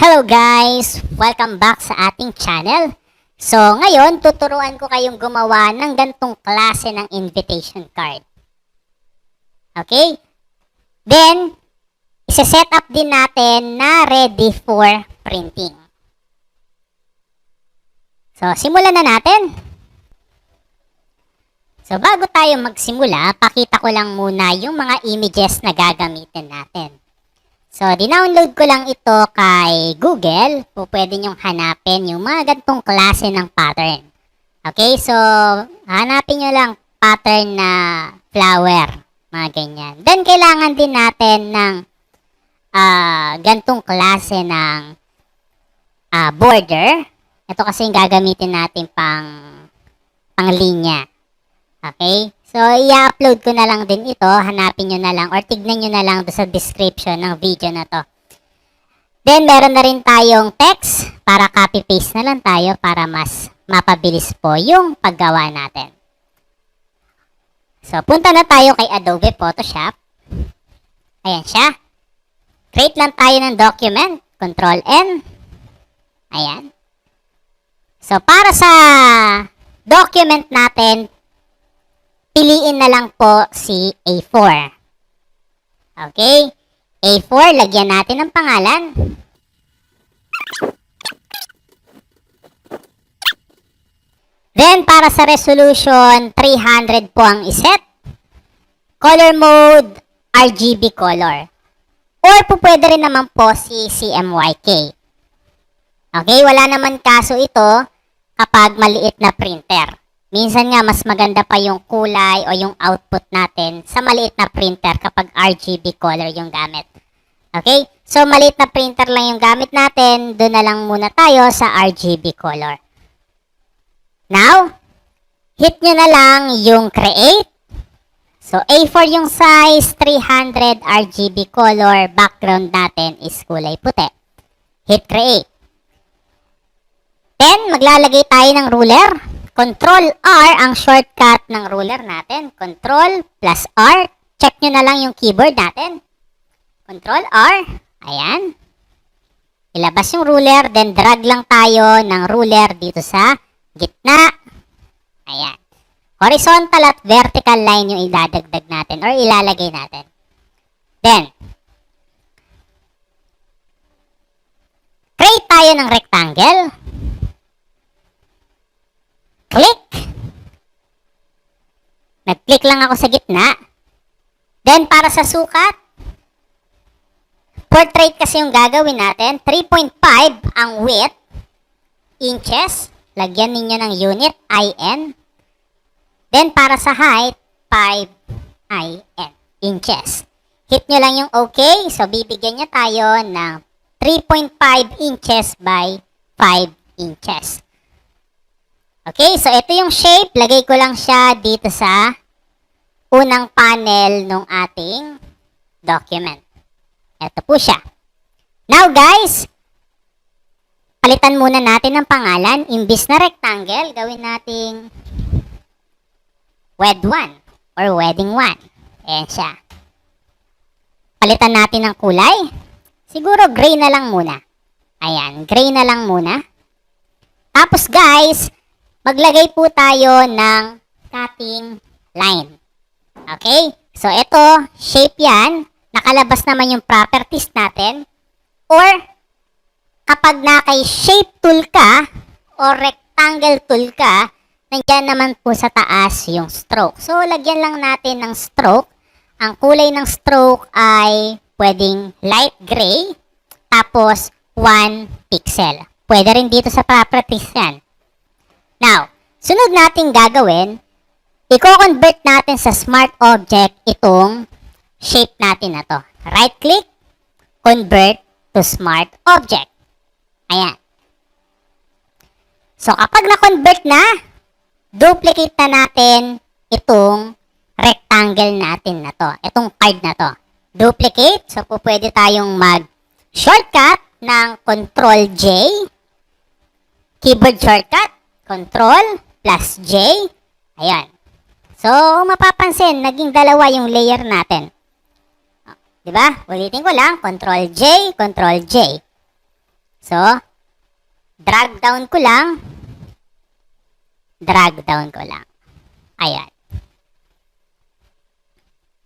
Hello guys! Welcome back sa ating channel. So ngayon, tuturuan ko kayong gumawa ng gantong klase ng invitation card. Okay? Then, isa-set up din natin na ready for printing. So, simulan na natin. So, bago tayo magsimula, pakita ko lang muna yung mga images na gagamitin natin. So, dinownload ko lang ito kay Google. Pwede nyong hanapin yung mga gantong klase ng pattern. Okay, so, hanapin nyo lang pattern na flower. Mga ganyan. Then, kailangan din natin ng gantong klase ng border. Ito kasi yung gagamitin natin pang linya. Okay? So, i-upload ko na lang din ito. Hanapin nyo na lang or tignan nyo na lang sa description ng video na to. Then, meron na rin tayong text para copy-paste na lang tayo para mas mapabilis po yung paggawa natin. So, punta na tayo kay Adobe Photoshop. Ayan siya. Create lang tayo ng document. Control-N. Ayan. So, para sa document natin, piliin na lang po si A4. Okay? A4, lagyan natin ng pangalan. Then, para sa resolution, 300 po ang iset. Color mode, RGB color. Or po pwede rin naman po si CMYK. Okay? Wala naman kaso ito kapag maliit na printer. Minsan nga, mas maganda pa yung kulay o yung output natin sa maliit na printer kapag RGB color yung gamit. Okay? So, maliit na printer lang yung gamit natin. Doon na lang muna tayo sa RGB color. Now, hit nyo na lang yung create. So, A4 yung size, 300 RGB color. Background natin is kulay puti. Hit create. Then, maglalagay tayo ng ruler. Control R ang shortcut ng ruler natin. Control plus R. Check nyo na lang yung keyboard natin. Control R. Ayan. Ilabas yung ruler. Then drag lang tayo ng ruler dito sa gitna. Ayan. Horizontal at vertical line yung idadagdag natin or ilalagay natin. Then, create tayo ng rectangle. Click. Nag-click lang ako sa gitna. Then, para sa sukat, portrait kasi yung gagawin natin. 3.5 ang width. Inches. Lagyan ninyo ng unit, IN. Then, para sa height, 5 IN. Inches. Hit nyo lang yung OK. So, bibigyan niya tayo ng 3.5 inches by 5 inches. Okay, so ito yung shape. Lagay ko lang siya dito sa unang panel ng ating document. Ito po siya. Now guys, palitan muna natin ng pangalan. Imbis na rectangle, gawin nating WED1 or wedding 1. Ayan siya. Palitan natin ng kulay. Siguro gray na lang muna. Ayan, gray na lang muna. Tapos guys, maglagay po tayo ng cutting line. Okay? So, ito, shape yan. Nakalabas naman yung properties natin. Or, kapag naka-shape tool ka, or rectangle tool ka, nandiyan naman po sa taas yung stroke. So, lagyan lang natin ng stroke. Ang kulay ng stroke ay pwedeng light gray, tapos 1 pixel. Pwede rin dito sa properties yan. Now, sunod natin gagawin, i-convert natin sa smart object itong shape natin na to. Right-click, convert to smart object. Ayan. So, kapag na-convert na, duplicate na natin itong rectangle natin na to. Itong card na to. Duplicate. So, pwede tayong mag-shortcut ng Control-J. Keyboard shortcut. Control plus J. Ayan. So, mapapansin, naging dalawa yung layer natin. Diba? Ulitin ko lang. Control J, Control J. So, drag down ko lang. Drag down ko lang. Ayan.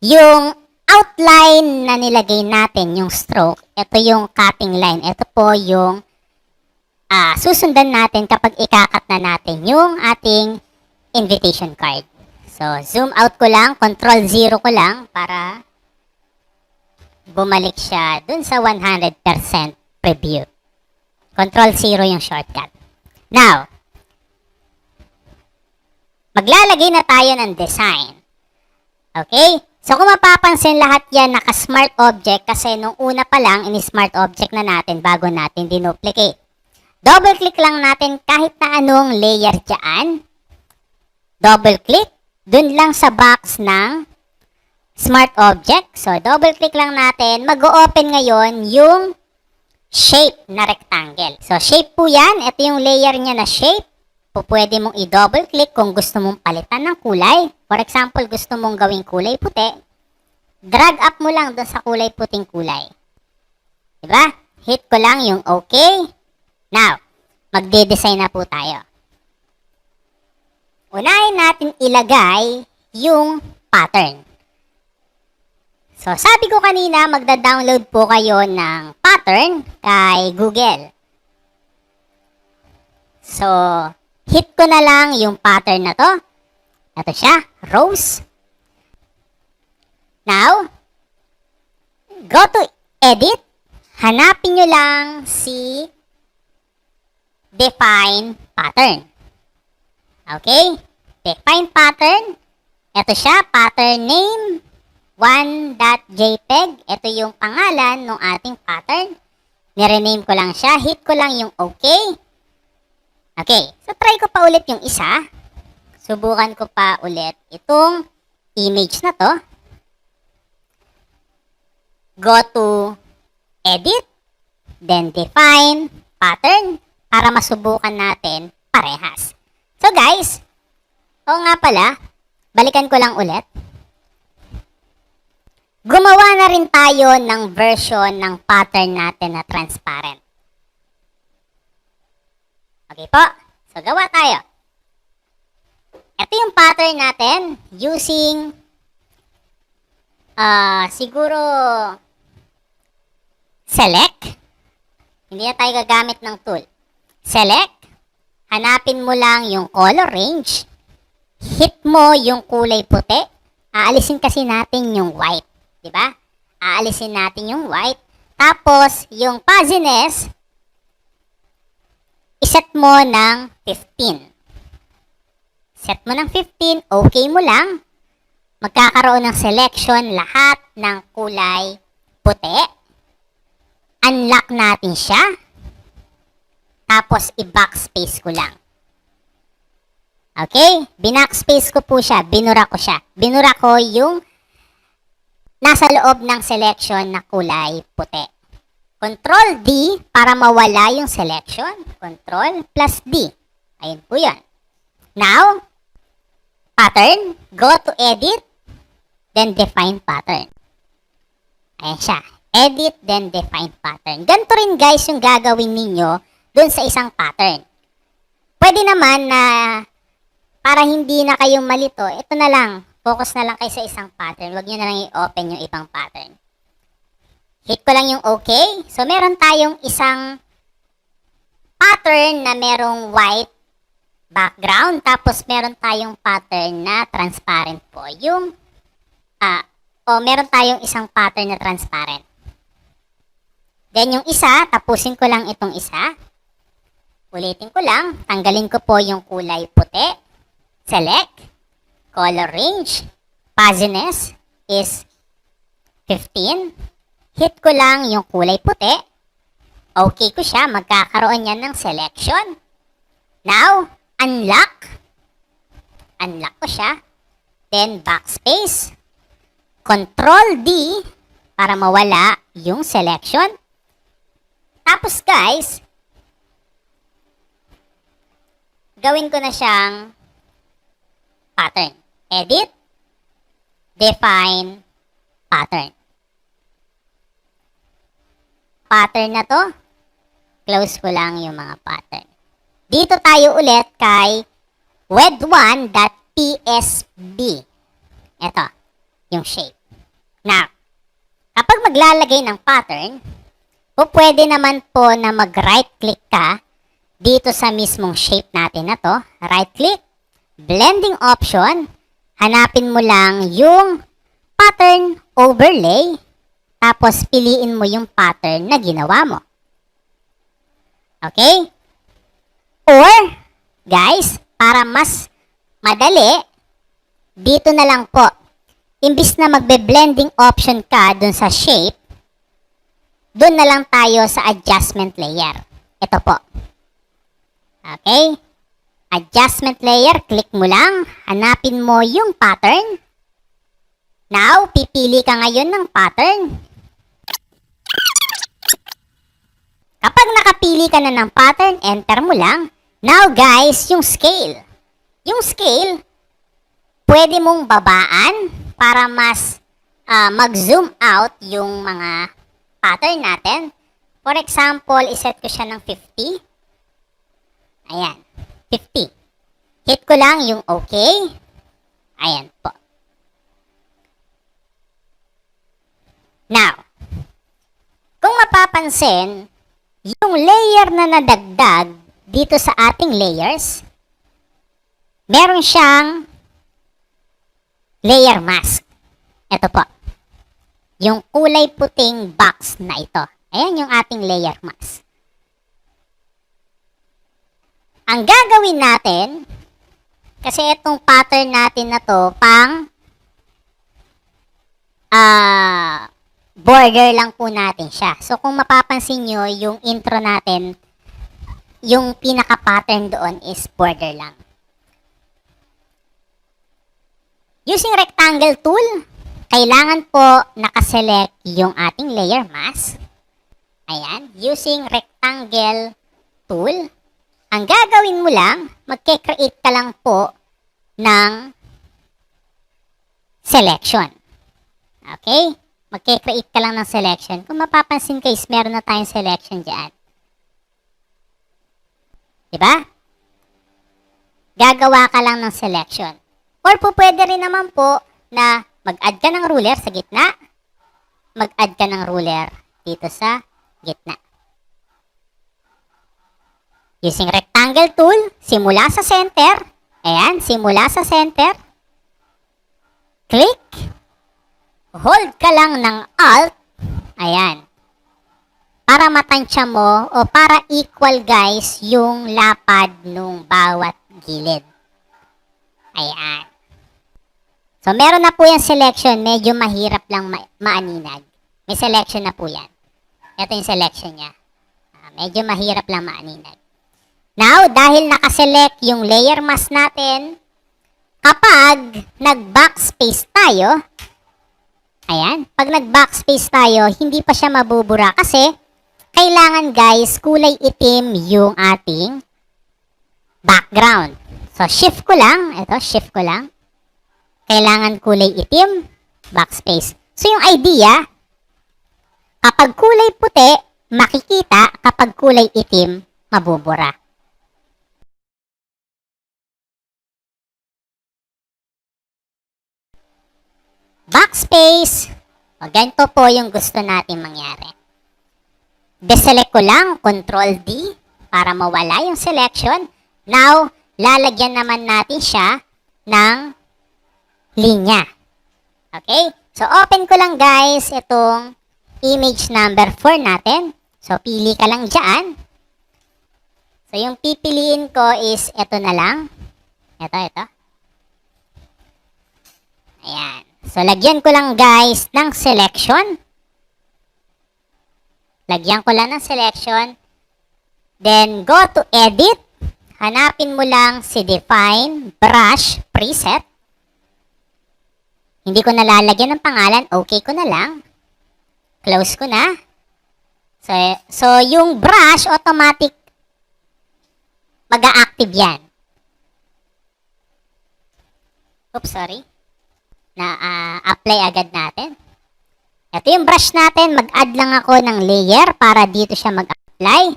Yung outline na nilagay natin, yung stroke, ito yung cutting line. Ito po yung susundan natin kapag ikakat na natin yung ating invitation card. So, zoom out ko lang, control 0 ko lang para bumalik siya dun sa 100% preview. Control 0 yung shortcut. Now, maglalagay na tayo ng design. Okay? So, kung mapapansin, lahat yan naka-smart object kasi nung una pa lang, ini-smart object na natin bago natin dinuplicate. Double-click lang natin kahit na anong layer dyan. Double-click. Dun lang sa box ng smart object. So, double-click lang natin. Mag-o-open ngayon yung shape na rectangle. So, shape po yan. Ito yung layer niya na shape. Pwede mong i-double-click kung gusto mong palitan ng kulay. For example, gusto mong gawing kulay puti. Drag up mo lang doon sa kulay puting kulay. Diba? Hit ko lang yung okay. Now, magde-design na po tayo. Unahin natin ilagay yung pattern. So, sabi ko kanina, magda-download po kayo ng pattern kay Google. So, hit ko na lang yung pattern na to. Ito siya, rose. Now, go to edit. Hanapin nyo lang si define pattern. Okay? Define pattern. Ito siya, pattern name 1.jpg. Ito yung pangalan ng ating pattern. Nirename ko lang siya. Hit ko lang yung okay. Okay, so try ko pa ulit yung isa. Subukan ko pa ulit itong image na to. Go to edit, then define pattern para masubukan natin parehas. So guys, oo nga pala, balikan ko lang ulit. Gumawa na rin tayo ng version ng pattern natin na transparent. Okay po. So, gawa tayo. Ito yung pattern natin using siguro select. Hindi na tayo gagamit ng tool. Select. Hanapin mo lang yung color range. Hit mo yung kulay puti. Aalisin kasi natin yung white. Diba? Aalisin natin yung white. Tapos, yung fuzziness, iset mo ng 15. Set mo ng 15, okay mo lang. Magkakaroon ng selection lahat ng kulay puti. Unlock natin siya. Tapos, i-backspace ko lang. Okay? Binackspace ko po siya. Binura ko siya. Binura ko yung nasa loob ng selection na kulay puti. Control D para mawala yung selection. Control plus D. Ayun po yun. Now, pattern. Go to edit. Then define pattern. Ayan siya. Edit, then define pattern. Ganito rin guys yung gagawin ninyo dun sa isang pattern. Pwede naman na para hindi na kayo malito, ito na lang. Focus na lang kayo sa isang pattern. Huwag nyo na lang i-open yung ibang pattern. Hit ko lang yung okay. So, meron tayong isang pattern na merong white background. Tapos, meron tayong pattern na transparent po. Meron tayong isang pattern na transparent. Then, yung isa, tapusin ko lang itong isa. Ulitin ko lang. Tanggalin ko po yung kulay puti. Select. Color range. Fuzziness is 15. Hit ko lang yung kulay puti. Okay ko siya. Magkakaroon yan ng selection. Now, unlock. Unlock ko siya. Then, backspace. Control D para mawala yung selection. Tapos, guys, gawin ko na siyang pattern. Edit. Define pattern. Pattern na to, Close ko lang yung mga pattern. Dito tayo ulit kay wed1.psb. Ito, yung shape. Now, kapag maglalagay ng pattern, pwede naman po na mag-right click ka dito sa mismong shape natin na to. Right click, blending option, hanapin mo lang yung pattern overlay, tapos piliin mo yung pattern na ginawa mo. Okay? Or, guys, para mas madali, dito na lang po. Imbis na magbe-blending option ka dun sa shape, dun na lang tayo sa adjustment layer. Ito po. Okay? Adjustment layer, click mo lang, hanapin mo yung pattern. Now, pipili ka ngayon ng pattern. Kapag nakapili ka na ng pattern, enter mo lang. Now guys, yung scale. Yung scale, pwede mong babaan para mas mag-zoom out yung mga pattern natin. For example, iset ko siya ng 50. Ayan, 50. Hit ko lang yung okay. Ayan po. Now, kung mapapansin, yung layer na nadagdag dito sa ating layers, meron siyang layer mask. Ito po. Yung kulay puting box na ito. Ayan yung ating layer mask. Ang gagawin natin, kasi itong pattern natin na to, pang border lang po natin siya. So, kung mapapansin nyo, yung intro natin, yung pinaka-pattern doon is border lang. Using rectangle tool, kailangan po nakaselect yung ating layer mask. Ayan, using rectangle tool, ang gagawin mo lang, magke-create ka lang po ng selection. Okay? Magke-create ka lang ng selection. Kung mapapansin guys, meron na tayong selection dyan. Diba? Gagawa ka lang ng selection. Or pwede rin naman po na mag-add ka ng ruler sa gitna. Mag-add ka ng ruler dito sa gitna. Using rectangle tool, simula sa center. Ayan, simula sa center. Click. Hold ka lang ng Alt. Ayan. Para matansya mo o para equal guys yung lapad nung bawat gilid. Ayan. So, meron na po yung selection. Medyo mahirap lang maaninag. May selection na po yan. Ito yung selection niya. Medyo mahirap lang maaninag. Now, dahil nakaselect yung layer mask natin, kapag nag-backspace tayo, ayan, pag nag-backspace tayo, hindi pa siya mabubura kasi kailangan guys, kulay itim yung ating background. So, shift ko lang. Ito, shift ko lang. Kailangan kulay itim, backspace. So, yung idea, kapag kulay puti, makikita. Kapag kulay itim, mabubura. Backspace. O, ganito po yung gusto natin mangyari. Deselect ko lang, Control D, para mawala yung selection. Now, lalagyan naman natin siya ng linya. Okay? So, open ko lang guys itong image number 4 natin. So, pili ka lang dyan. So, yung pipiliin ko is ito na lang. Ito. Ayan. So, lagyan ko lang guys ng selection. Lagyan ko lang ng selection. Then, go to edit. Hanapin mo lang si define brush preset. Hindi ko nalalagyan ng pangalan. Okay ko na lang. Close ko na. So yung brush, automatic mag-a-active yan. Oops, sorry. Na-apply agad natin. Ito yung brush natin. Mag-add lang ako ng layer para dito siya mag-apply.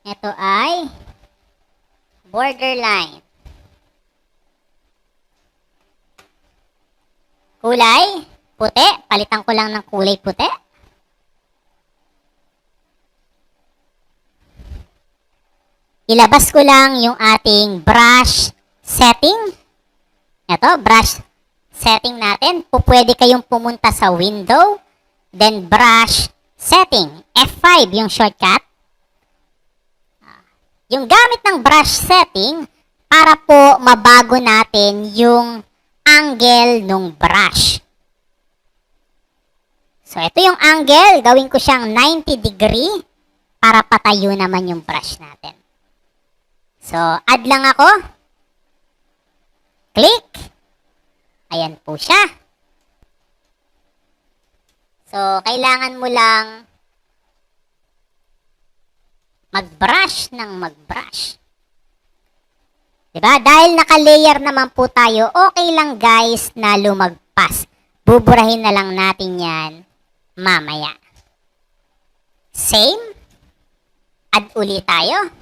Ito ay borderline. Kulay, puti. Palitan ko lang ng kulay puti. Ilabas ko lang yung ating brush setting. Ito, brush setting natin. Pwede kayong pumunta sa window, then brush setting. F5 yung shortcut. Yung gamit ng brush setting, para po mabago natin yung angle ng brush. So, ito yung angle. Gawin ko siyang 90 degree para patayo naman yung brush natin. So, add lang ako. Click. Ayan po siya. So, kailangan mo lang mag-brush ng mag-brush. Diba? Dahil naka-layer naman po tayo, okay lang guys na lumagpas. Buburahin na lang natin yan mamaya. Same. Add ulit tayo.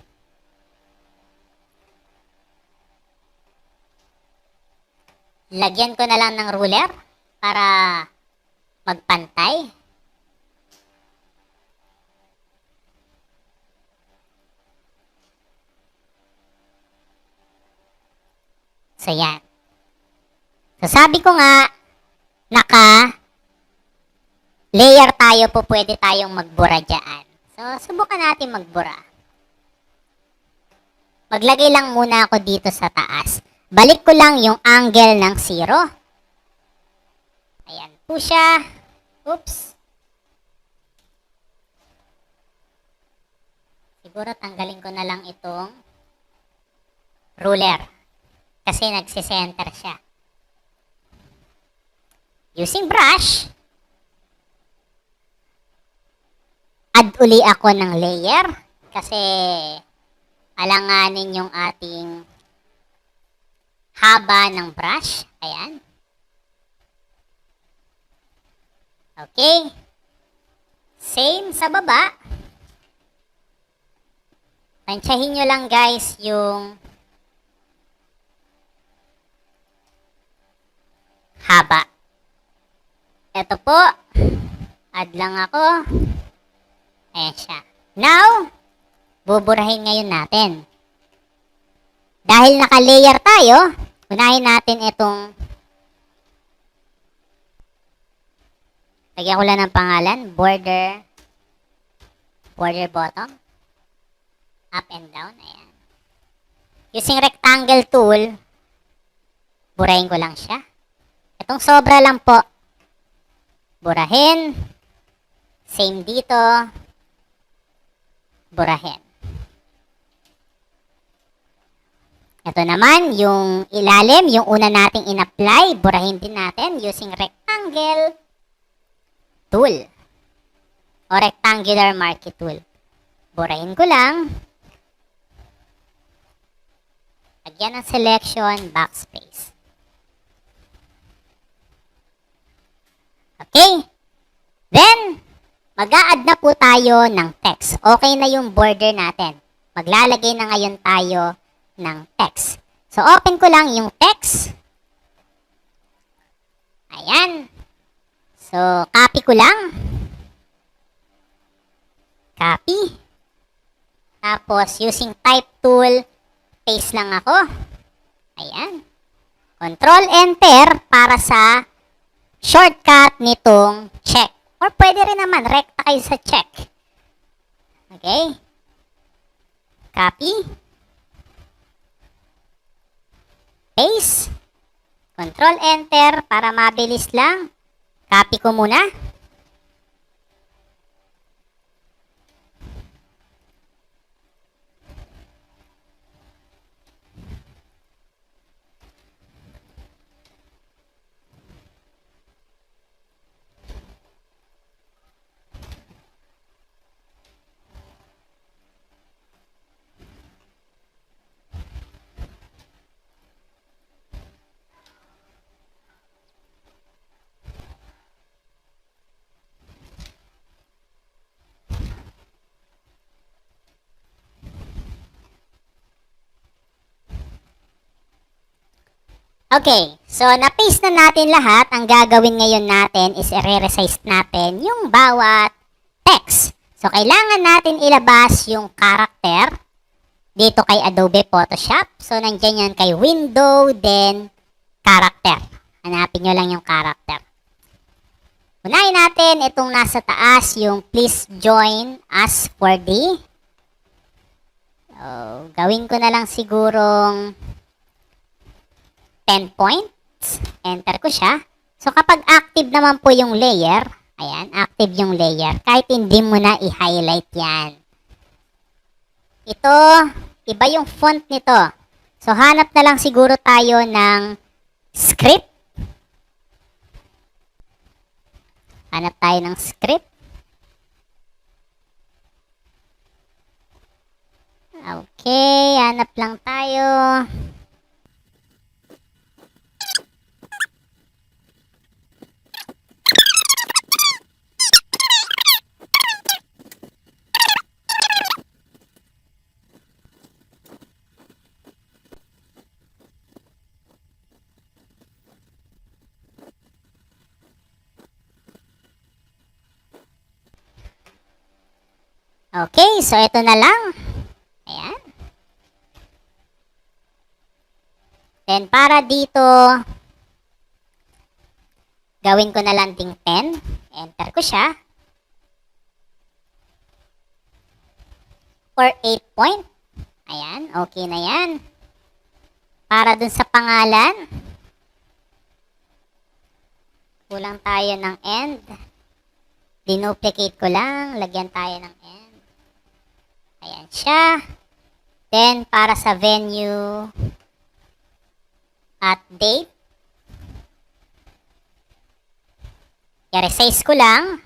Lagyan ko na lang ng ruler para magpantay. So, yan. So, sabi ko nga, naka-layer tayo po, pwede tayong magbura dyan. So, subukan natin magbura. Maglagay lang muna ako dito sa taas. Balik ko lang yung angle ng 0. Ayan po siya. Oops. Siguro tanggalin ko na lang itong ruler. Kasi nagsisenter siya. Using brush, add uli ako ng layer. Kasi alanganin yung ating haba ng brush. Ayan. Okay. Same sa baba. Tansyahin nyo lang guys yung haba. Ito po. Add lang ako. Ayan siya. Now, buburahin ngayon natin. Dahil naka-layer tayo, unahin natin itong lagyan ko lang ng pangalan, border bottom, up and down, ayan. Using rectangle tool, burahin ko lang siya. Itong sobra lang po, burahin, same dito, burahin. Ito naman, yung ilalim, yung una nating in-apply, burahin din natin using rectangle tool o rectangular marquee tool. Burahin ko lang. Lagyan ng selection, backspace. Okay. Then, mag-a-add na po tayo ng text. Okay na yung border natin. Maglalagay na ngayon tayo ng text. So, open ko lang yung text. Ayan. So, copy ko lang. Copy. Tapos, using type tool, paste lang ako. Ayan. Control-Enter para sa shortcut nitong check. Or pwede rin naman, rekta kayo sa check. Okay. Copy. Paste. Control-Enter para mabilis lang. Copy ko muna. Okay, so na-paste na natin lahat. Ang gagawin ngayon natin is i-resize natin yung bawat text. So, kailangan natin ilabas yung character dito kay Adobe Photoshop. So, nandiyan yan kay Window, then character. Hanapin nyo lang yung character. Unahin natin itong nasa taas, yung please join us for the. So, gawin ko na lang sigurong 10 points. Enter ko siya. So, kapag active naman po yung layer, ayan, active yung layer, kahit hindi mo na i-highlight yan. Ito, iba yung font nito. So, hanap na lang siguro tayo ng script. Hanap tayo ng script. Okay, hanap lang tayo. Okay, so ito na lang. Ayan. Then para dito, gawin ko na lang ding 10. Enter ko siya. For 8 point. Ayan, okay na yan. Para dun sa pangalan, kulang tayo ng end. Dinuplicate ko lang, lagyan tayo ng end. Ayan siya. Then, para sa venue at date, i-resize ko lang.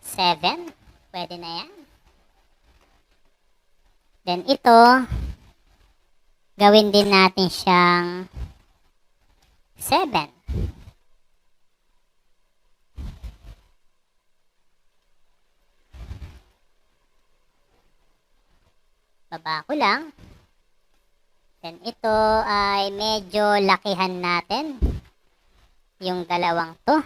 Seven. Pwede na yan. Then, ito, gawin din natin siyang 7. Baba ko lang. Then ito ay medyo lakihan natin. Yung dalawang to.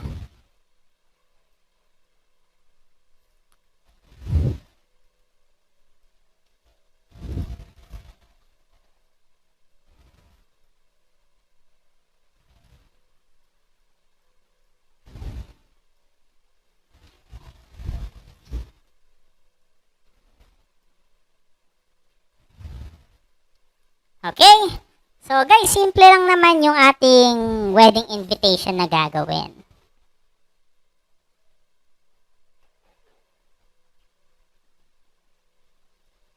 Okay? So guys, simple lang naman yung ating wedding invitation na gagawin.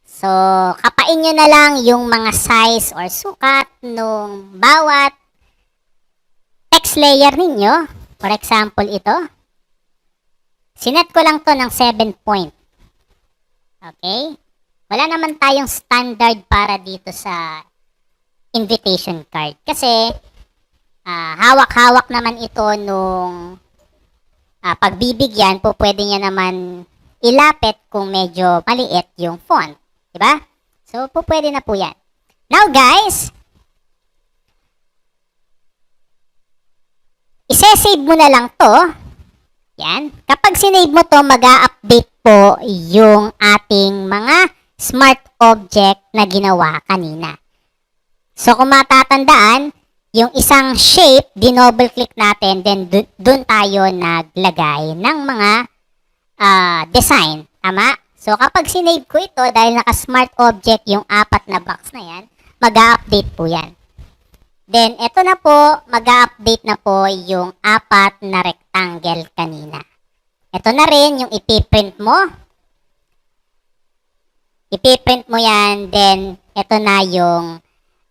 So, kapain nyo na lang yung mga size or sukat nung bawat text layer ninyo. For example, ito. Sinet ko lang to ng 7 point. Okay? Wala naman tayong standard para dito sa invitation card. Kasi, hawak-hawak naman ito nung pagbibigyan, po pwede niya naman ilapit kung medyo maliit yung font. Diba? So, po pwede na po yan. Now guys, ise-save mo na lang to. Yan. Kapag sinave mo to, mag-a-update po yung ating mga smart object na ginawa kanina. So, kung matatandaan, yung isang shape, dinouble click natin, then dun tayo naglagay ng mga design. Tama? So, kapag sinave ko ito, dahil naka-smart object yung 4 na box na yan, mag-a-update po yan. Then, ito na po, mag-a-update na po yung 4 na rectangle kanina. Ito na rin yung ipiprint mo. Ipiprint mo yan, then, ito na yung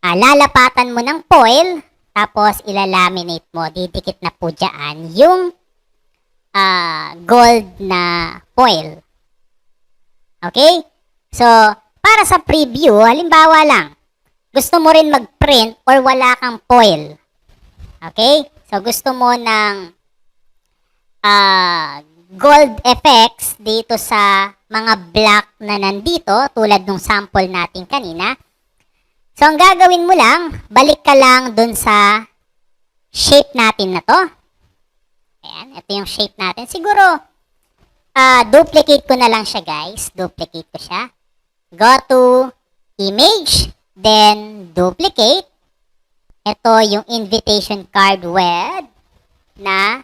lalapatan mo ng foil, tapos ilalaminate mo. Didikit na po dyan yung gold na foil. Okay? So, para sa preview, halimbawa lang, gusto mo rin mag-print or wala kang foil. Okay? So, gusto mo ng gold effects dito sa mga block na nandito tulad ng sample natin kanina. So, ang gagawin mo lang, balik ka lang dun sa shape natin na to. Ayan, ito yung shape natin. Siguro, duplicate ko na lang siya, guys. Duplicate ko siya. Go to image, then duplicate. Ito yung invitation card with na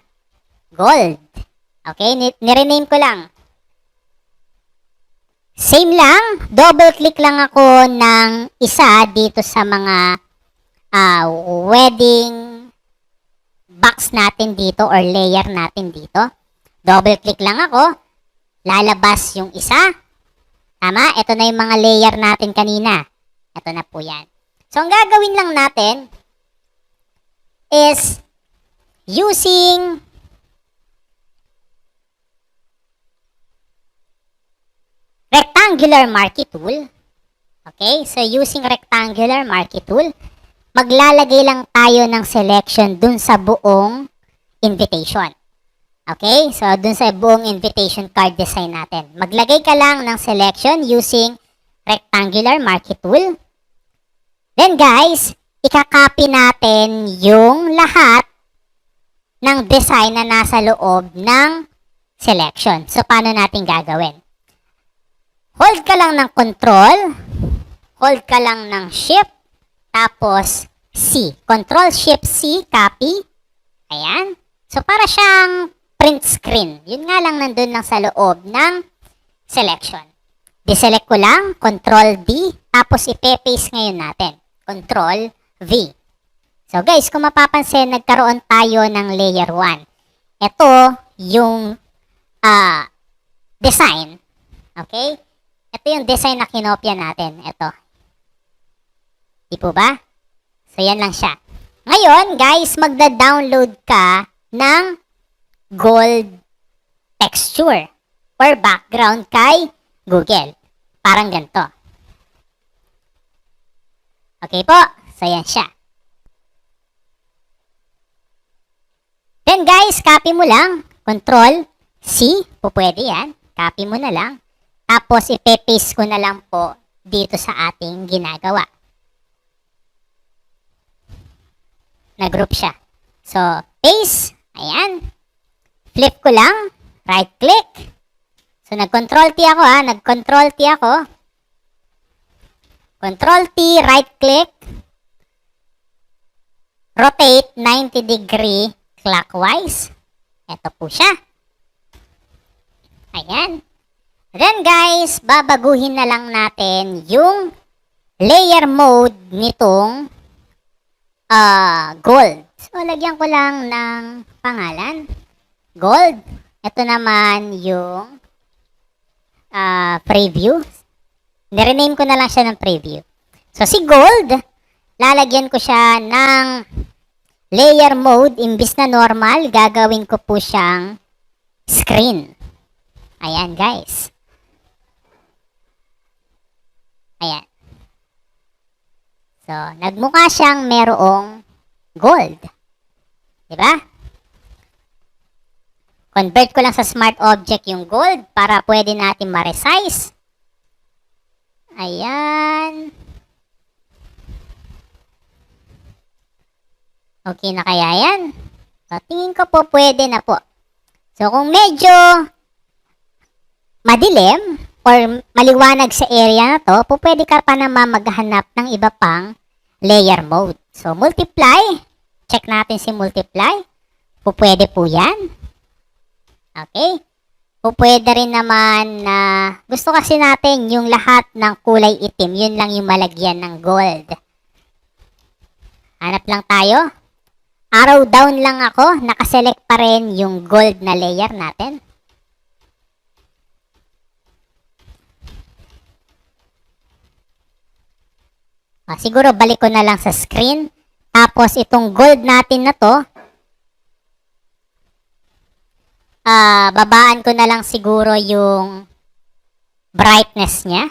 gold. Okay, nirename ko lang. Same lang, double click lang ako ng isa dito sa mga wedding box natin dito or layer natin dito. Double click lang ako, lalabas yung isa. Tama, ito na yung mga layer natin kanina. Ito na po yan. So, ang gagawin lang natin is using rectangular marquee tool. Okay, so using rectangular marquee tool, maglalagay lang tayo ng selection dun sa buong invitation. Okay, so dun sa buong invitation card design natin. Maglagay ka lang ng selection using rectangular marquee tool. Then guys, ikakopy natin yung lahat ng design na nasa loob ng selection. So, paano natin gagawin? Hold ka lang ng control, hold ka lang ng shift, tapos C. Control shift C, copy. Ayan. So, para siyang print screen. Yun nga lang nandun lang sa loob ng selection. Deselect ko lang, control D, tapos ipe-paste ngayon natin. Control V. So, guys, kung mapapansin, nagkaroon tayo ng layer 1. Ito yung design. Okay? Ito yung design na kinopya natin. Ito. Di po ba? So, yan lang siya. Ngayon, guys, magda-download ka ng gold texture or background kay Google. Parang ganito. Okay po. So, yan siya. Then, guys, copy mo lang. Control C. Po pwede yan. Copy mo na lang. Tapos, ipe-paste ko na lang po dito sa ating ginagawa. Na-group siya. So, paste. Ayan. Flip ko lang. Right-click. So, nag-control T ako Nag-control T ako. Control T, right-click. Rotate 90 degree clockwise. Ito po siya. Ayan. Then guys, babaguhin na lang natin yung layer mode nitong gold. So, lagyan ko lang ng pangalan. Gold. Ito naman yung preview. Nirename ko na lang siya ng preview. So, si gold, lalagyan ko siya ng layer mode. Imbis na normal, gagawin ko po siyang screen. Ayan, guys. Ayan. So, nagmukha siyang merong gold. Diba? Convert ko lang sa smart object yung gold para pwede natin ma-resize. Ayan. Okay na kaya yan? So, tingin ko po pwede na po. So, kung medyo madilim or maliwanag sa area na to, pwede ka pa naman maghanap ng iba pang layer mode. So, multiply. Check natin si multiply. Pwede po yan. Okay. Pwede rin naman na gusto kasi natin yung lahat ng kulay itim. Yun lang yung malagyan ng gold. Hanap lang tayo. Arrow down lang ako. Nakaselect pa rin yung gold na layer natin. Siguro balik ko na lang sa screen. Tapos itong gold natin na to, babaan ko na lang siguro yung brightness niya.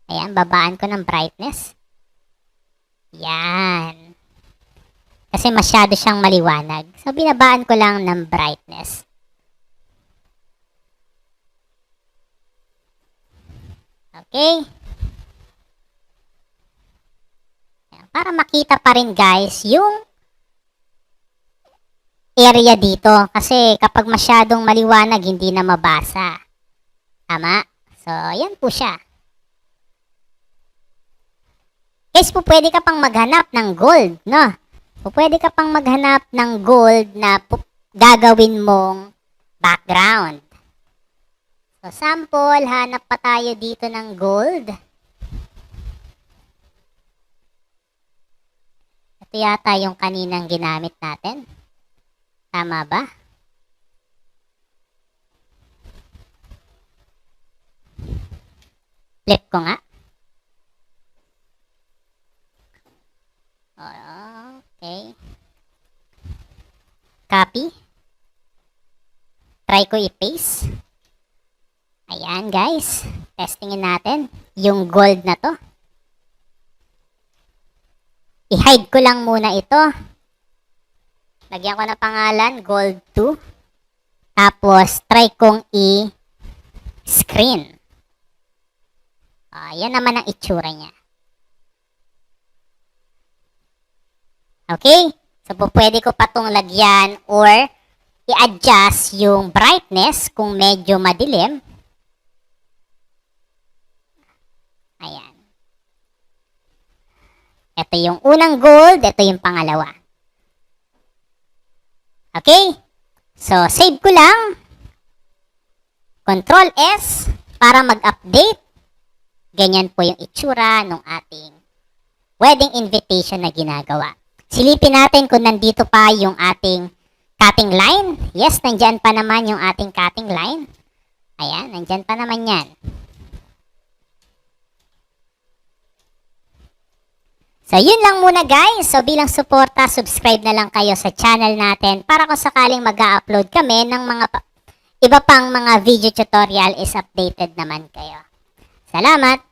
Ayan, babaan ko ng brightness. Yan. Kasi masyado siyang maliwanag. So, binabaan ko lang ng brightness. Okay? Para makita pa rin guys yung area dito. Kasi kapag masyadong maliwanag, hindi na mabasa. Tama? So, yan po siya. Guys, po pwede ka pang maghanap ng gold, no? Po pwede ka pang maghanap ng gold na gagawin mong background. So, sample, hanap pa tayo dito ng gold. Ito yata yung kaninang ginamit natin. Tama ba? Flip ko nga. Okay. Copy. Try ko i-paste. Ayan guys. Testingin natin yung gold na to. I-hide ko lang muna ito. Lagyan ko ng pangalan, gold 2. Tapos, try kong i-screen. Yan naman ang itsura niya. Okay? So, pwede ko pa itong lagyan or i-adjust yung brightness kung medyo madilim. Ayan. Ito yung unang gold, ito yung pangalawa. Okay? So, save ko lang. Control S para mag-update. Ganyan po yung itsura ng ating wedding invitation na ginagawa. Silipin natin kung nandito pa yung ating cutting line. Yes, nandyan pa naman yung ating cutting line. Ayan, nandyan pa naman yan. So, yun lang muna guys. So, bilang suporta, subscribe na lang kayo sa channel natin para kung sakaling mag-upload kami ng mga iba pang mga video tutorial is updated naman kayo. Salamat!